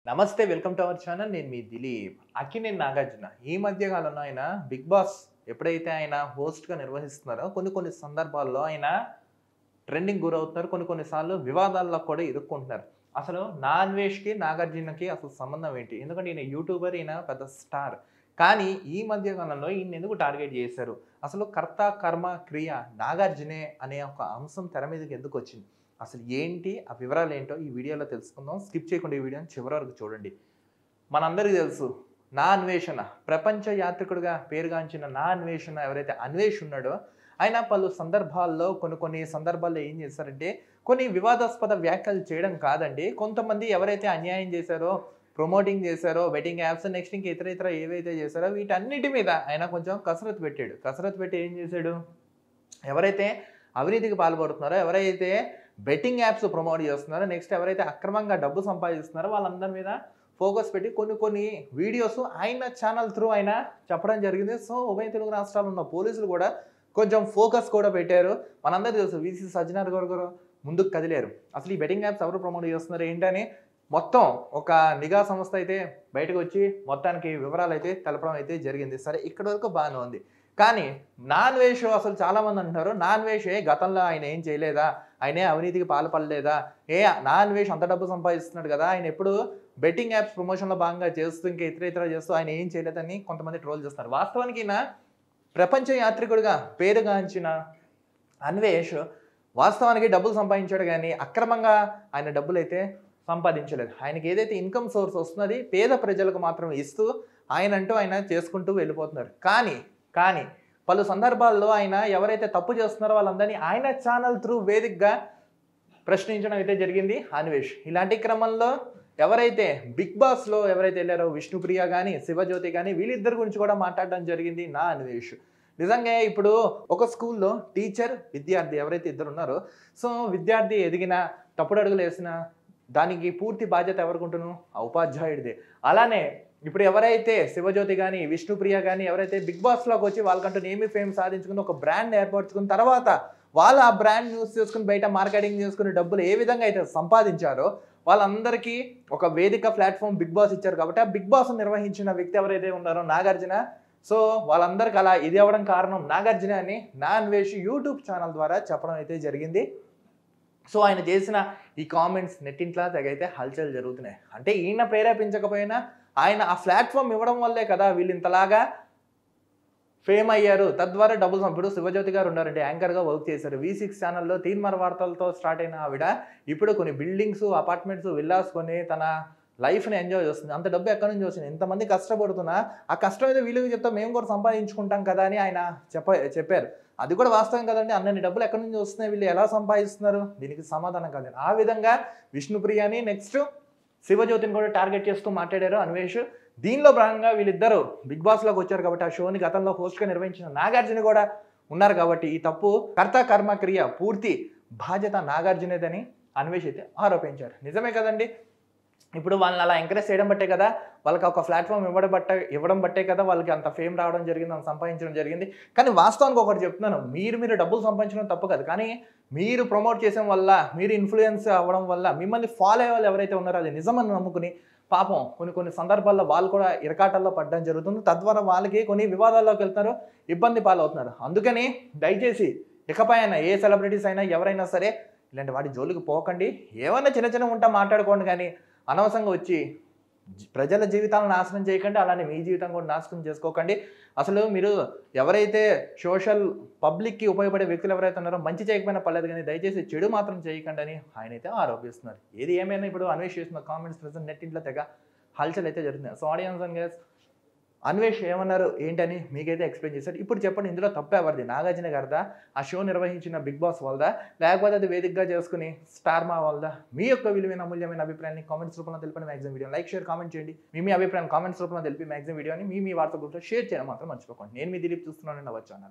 నమస్తే welcome to our channel. నేను మీ దిలీప్. అక్కినేని నాగార్జున ఈ మధ్య కాలంలో ఆయన బిగ్ బాస్ ఎప్పుడైతే ఆయన హోస్ట్‌గా నిర్వహిస్తున్నారో కొన్ని సందర్భాల్లో ఆయన ట్రెండింగ్ గురవుతున్నారు. కొన్ని సార్లు వివాదాల్లో కూడా ఇరుక్కుంటున్నారు. అసలు అన్వేష్‌కి, నాగార్జునకి అసలు సంబంధం ఏంటి? ఎందుకంటే ఈయన యూట్యూబర్, ఈయన పెద్ద స్టార్. కానీ ఈ మధ్య కాలంలో ఈయనెందుకు టార్గెట్ చేశారు? అసలు కర్త, కర్మ, క్రియ నాగార్జునే అనే ఒక అంశం తెర మీదకి ఎందుకొచ్చింది? అసలు ఏంటి? ఆ వివరాలేంటో ఈ వీడియోలో తెలుసుకుందాం. స్కిప్ చేయకుండా ఈ వీడియోని చివరి వరకు చూడండి. మనందరికీ తెలుసు అన్వేషణ ప్రపంచ యాత్రికుడిగా పేరుగాంచిన అన్వేషణ ఎవరైతే అన్వేష్ ఉన్నాడో ఆయన పలు సందర్భాల్లో కొన్ని సందర్భాల్లో ఏం చేశారంటే కొన్ని వివాదాస్పద వ్యాఖ్యలు చేయడం కాదండి. కొంతమంది ఎవరైతే అన్యాయం చేశారో, ప్రమోటింగ్ చేశారో, బెట్టింగ్ యాప్స్ నెక్స్ట్ ఇంకా ఇతర ఏవైతే చేశారో వీటన్నిటి మీద ఆయన కొంచెం కసరత్తు పెట్టాడు. కసరత్తు పెట్టి ఏం చేశాడు? ఎవరైతే అవినీతికి పాల్పడుతున్నారో, ఎవరైతే బెట్టింగ్ యాప్స్ ప్రమోట్ చేస్తున్నారో, నెక్స్ట్ ఎవరైతే అక్రమంగా డబ్బు సంపాదిస్తున్నారో వాళ్ళందరి మీద ఫోకస్ పెట్టి కొన్ని వీడియోస్ ఆయన ఛానల్ త్రూ ఆయన చెప్పడం జరిగింది. సో ఉభయ తెలుగు రాష్ట్రాల్లో ఉన్న పోలీసులు కూడా కొంచెం ఫోకస్ కూడా పెట్టారు. మనందరూ తెలుసు వీసీ సజ్జనార్ గారు ముందుకు కదిలేరు. అసలు ఈ బెట్టింగ్ యాప్స్ ఎవరు ప్రమోట్ చేస్తున్నారు ఏంటని మొత్తం ఒక నిఘా సంస్థ అయితే బయటకు వచ్చి మొత్తానికి వివరాలు అయితే తెలపడం అయితే జరిగింది. సరే, ఇక్కడి వరకు బాగానే ఉంది. కానీ అన్వేష్ అసలు చాలామంది అంటున్నారు అన్వేష్ గతంలో ఆయన ఏం చేయలేదా, ఆయనే అవినీతికి పాల్పడలేదా, అన్వేష్ అంత డబ్బు సంపాదిస్తున్నాడు కదా, ఆయన ఎప్పుడు బెట్టింగ్ యాప్స్ ప్రమోషన్లో భాగంగా చేస్తూ ఇంకా ఇతర చేస్తూ ఆయన ఏం చేయలేదని కొంతమంది ట్రోల్ చేస్తున్నారు. వాస్తవానికి ఈయన ప్రపంచ యాత్రికుడిగా పేరుగాంచిన అన్వేష్ వాస్తవానికి డబ్బులు సంపాదించాడు కానీ అక్రమంగా ఆయన డబ్బులు అయితే సంపాదించలేదు. ఆయనకి ఏదైతే ఇన్కమ్ సోర్స్ వస్తున్నది పేద ప్రజలకు మాత్రం ఇస్తూ ఆయన చేసుకుంటూ వెళ్ళిపోతున్నారు. కానీ పలు సందర్భాల్లో ఆయన ఎవరైతే తప్పు చేస్తున్నారో వాళ్ళందరినీ ఆయన ఛానల్ త్రూ వేదికగా ప్రశ్నించడం అయితే జరిగింది అన్వేష్. ఇలాంటి క్రమంలో ఎవరైతే బిగ్ బాస్లో ఎవరైతే వెళ్ళారో విష్ణుప్రియ కానీ, శివజ్యోతి కానీ వీళ్ళిద్దరి గురించి కూడా మాట్లాడడం జరిగింది అన్వేష్. నిజంగా ఇప్పుడు ఒక స్కూల్లో టీచర్, విద్యార్థి ఎవరైతే ఇద్దరు ఉన్నారో, సో విద్యార్థి ఎదిగినా, తప్పుడు అడుగులు వేసినా దానికి పూర్తి బాధ్యత ఎవరికుంటును? ఆ ఉపాధ్యాయుడిదే. అలానే ఇప్పుడు ఎవరైతే శివజ్యోతి కానీ, విష్ణుప్రియ కానీ ఎవరైతే బిగ్ బాస్లోకి వచ్చి వాళ్ళకంటూ నేమి ఫేమ్ సాధించుకుని ఒక బ్రాండ్ ఏర్పరచుకున్న తర్వాత వాళ్ళు ఆ బ్రాండ్ యూస్ చేసుకుని బయట మార్కెటింగ్ చేసుకుని డబ్బులు ఏ విధంగా అయితే సంపాదించారో వాళ్ళందరికీ ఒక వేదిక ప్లాట్ఫామ్ బిగ్ బాస్ ఇచ్చారు. కాబట్టి ఆ బిగ్ బాస్ నిర్వహించిన వ్యక్తి ఎవరైతే ఉన్నారో నాగార్జున, సో వాళ్ళందరికీ అలా ఇది అవ్వడం కారణం నాగార్జున అని అన్వేష్ యూట్యూబ్ ఛానల్ ద్వారా చెప్పడం అయితే జరిగింది. సో ఆయన చేసిన ఈ కామెంట్స్ నెట్టింట్లా తెగైతే హల్చల్ జరుగుతున్నాయి. అంటే ఈయన ప్రేరేపించకపోయినా ఆయన ఆ ప్లాట్ఫామ్ ఇవ్వడం వల్లే కదా వీళ్ళు ఇంతలాగా ఫేమ్ అయ్యారు. తద్వారా డబ్బులు ఇప్పుడు శివజ్యోతి గారు ఉన్నారంటే యాంకర్గా వర్క్ చేశారు. V6 ఛానల్లో తీన్మార్ వార్తలతో స్టార్ట్ అయిన ఆవిడ ఇప్పుడు కొన్ని బిల్డింగ్స్, అపార్ట్మెంట్స్, విల్లాస్ కొని తన లైఫ్ని ఎంజాయ్ చేస్తుంది. అంత డబ్బు ఎక్కడి నుంచి వచ్చింది? ఇంతమంది కష్టపడుతున్నా ఆ కష్టం ఏదో వీళ్ళకి చెప్తా మేము కూడా సంపాదించుకుంటాం కదా అని ఆయన చెప్పారు. అది కూడా వాస్తవం కదండి. అన్నన్ని డబ్బులు ఎక్కడి నుంచి వస్తున్నాయి, వీళ్ళు ఎలా సంపాదిస్తున్నారు? దీనికి సమాధానం కాదు. ఆ విధంగా విష్ణుప్రియని నెక్స్ట్ శివజ్యోతిని కూడా టార్గెట్ చేస్తూ మాట్లాడారు అన్వేష్. దీనిలో భాగంగా వీళ్ళిద్దరూ బిగ్ బాస్లోకి వచ్చారు కాబట్టి ఆ షోని గతంలో హోస్ట్గా నిర్వహించిన నాగార్జున కూడా ఉన్నారు కాబట్టి ఈ తప్పు కర్త కర్మ క్రియ పూర్తి బాధ్యత నాగార్జునేదని అన్వేష్ అయితే ఆరోపించారు. నిజమే కదండి. ఇప్పుడు వాళ్ళని అలా ఎంకరేజ్ చేయడం బట్టే కదా, వాళ్ళకి ఒక ప్లాట్ఫామ్ ఇవ్వడం బట్టే కదా వాళ్ళకి అంత ఫేమ్ రావడం జరిగింది, అంత సంపాదించడం జరిగింది. కానీ వాస్తవానికి ఒకటి చెప్తున్నాను, మీరు డబ్బులు సంపాదించడం తప్పు కాదు. కానీ మీరు ప్రమోట్ చేసే వల్ల, మీరు ఇన్ఫ్లుయెన్స్ అవ్వడం వల్ల మిమ్మల్ని ఫాలో అయ్యే వాళ్ళు ఎవరైతే ఉన్నారో అది నిజమని నమ్ముకుని పాపం కొన్ని సందర్భాల్లో వాళ్ళు కూడా ఇరకాటల్లో పడడం జరుగుతుంది. తద్వారా వాళ్ళకి కొన్ని వివాదాల్లోకి వెళ్తున్నారు, ఇబ్బంది పాలవుతున్నారు. అందుకని దయచేసి ఇకపై అయినా ఏ సెలబ్రిటీస్ అయినా ఎవరైనా సరే ఇలాంటి వాటి జోలికి పోకండి. ఏమైనా చిన్న ఉంటా మాట్లాడుకోండి, కానీ అనవసరంగా వచ్చి ప్రజల జీవితాలను నాశనం చేయకండి. అలానే మీ జీవితం కూడా నాశనం చేసుకోకండి. అసలు మీరు ఎవరైతే సోషల్ పబ్లిక్కి ఉపయోగపడే వ్యక్తులు ఎవరైతే ఉన్నారో మంచి చేయకపోయినా పర్లేదు, కానీ దయచేసి చెడు మాత్రం చేయకండి అని ఆయన అయితే ఆరోపిస్తున్నారు. ఏది ఏమైనా ఇప్పుడు అన్వేష్ చేసిన కామెంట్స్ ప్రెజెంట్ నెట్టింట్లో తెగ హల్చల్ అయితే జరుగుతుంది. So audience and guys Anvesh ఏమన్నారు ఏంటని మీకైతే ఎక్స్ప్లెయిన్ చేశారు. ఇప్పుడు చెప్పండి, ఇందులో తప్పు ఎవరిది? నాగార్జున గారిదా, ఆ షో నిర్వహించిన బిగ్ బాస్ వాళ్ళదా, లేకపోతే అది వేదికగా చేసుకుని స్టార్ మా వాళ్ళదా? మీ యొక్క విలువైన అమూల్యమైన అభిప్రాయాన్ని కామెంట్స్ రూపంలో తెలిపండి. Maximum video like, share, comment చేయండి. మీ అభిప్రాయం కామెంట్స్ రూపంలో తెలిపి మ్యాక్సిమం వీడియోని మీ వాట్సాప్ గ్రూప్లో షేర్ చేయడం మాత్రం మర్చిపోకండి. నేను మీ దిలీప్ చూస్తున్నాను అవర్ ఛానల్.